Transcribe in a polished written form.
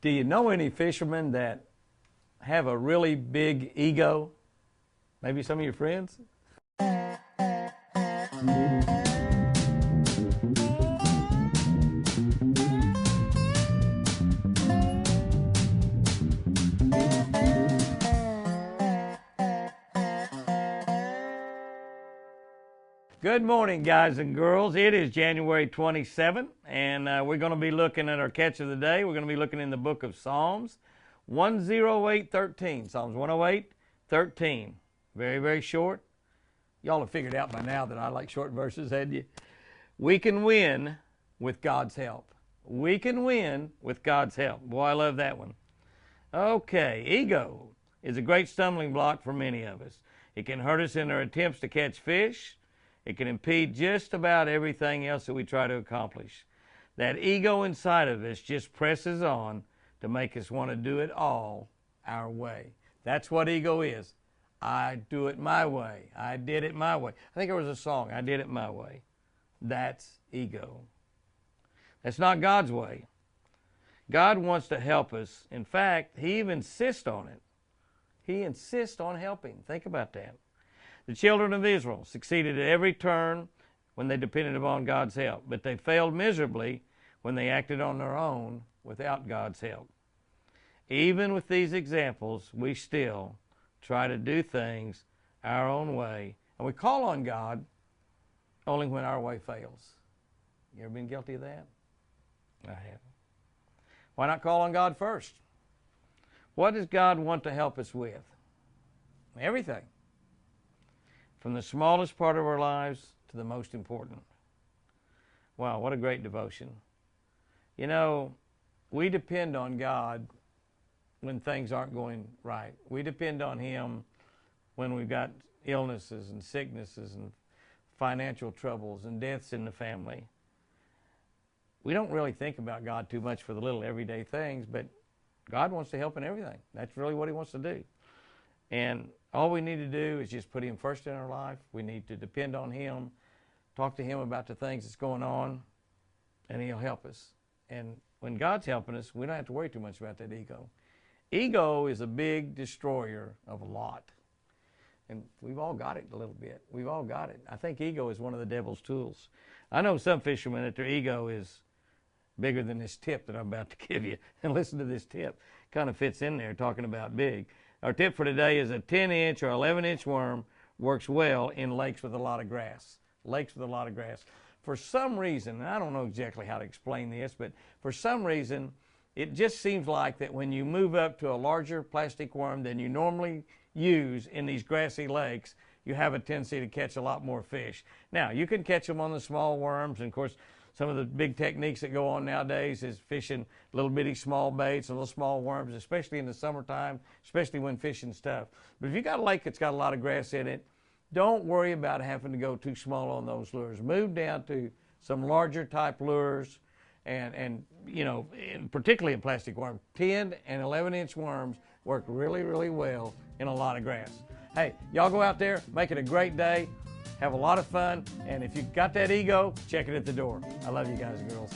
Do you know any fishermen that have a really big ego? Maybe some of your friends? Good morning, guys and girls. It is January 27th, and we're going to be looking at our catch of the day. We're going to be looking in the book of Psalms 108:13. Psalms 108:13. Very, very short. Y'all have figured out by now that I like short verses, hadn't you? We can win with God's help. We can win with God's help. Boy, I love that one. Okay, ego is a great stumbling block for many of us. It can hurt us in our attempts to catch fish. It can impede just about everything else that we try to accomplish. That ego inside of us just presses on to make us want to do it all our way. That's what ego is. I do it my way. I did it my way. I think there was a song, I did it my way. That's ego. That's not God's way. God wants to help us. In fact, He even insists on it. He insists on helping. Think about that. The children of Israel succeeded at every turn when they depended upon God's help, but they failed miserably when they acted on their own without God's help. Even with these examples, we still try to do things our own way, and we call on God only when our way fails. You ever been guilty of that? I have. Why not call on God first? What does God want to help us with? Everything. From the smallest part of our lives to the most important. Wow, what a great devotion. You know, we depend on God when things aren't going right. We depend on Him when we've got illnesses and sicknesses and financial troubles and deaths in the family. We don't really think about God too much for the little everyday things, but God wants to help in everything. That's really what He wants to do. And all we need to do is just put Him first in our life. We need to depend on Him, talk to Him about the things that's going on, and He'll help us. And when God's helping us, we don't have to worry too much about that ego. Ego is a big destroyer of a lot. And we've all got it a little bit. We've all got it. I think ego is one of the devil's tools. I know some fishermen that their ego is bigger than this tip that I'm about to give you. And listen to this tip. Kind of fits in there talking about big. Our tip for today is a 10-inch or 11-inch worm works well in lakes with a lot of grass. Lakes with a lot of grass. For some reason, and I don't know exactly how to explain this, but for some reason, it just seems like that when you move up to a larger plastic worm than you normally use in these grassy lakes, you have a tendency to catch a lot more fish. Now, you can catch them on the small worms, and of course, some of the big techniques that go on nowadays is fishing little bitty small baits and little small worms, especially in the summertime, especially when fishing's tough. But if you got a lake that's got a lot of grass in it, don't worry about having to go too small on those lures. Move down to some larger type lures, and you know, particularly in plastic worms. 10 and 11-inch worms work really, really well in a lot of grass. Hey, y'all go out there, make it a great day. Have a lot of fun, and if you've got that ego, check it at the door. I love you guys and girls.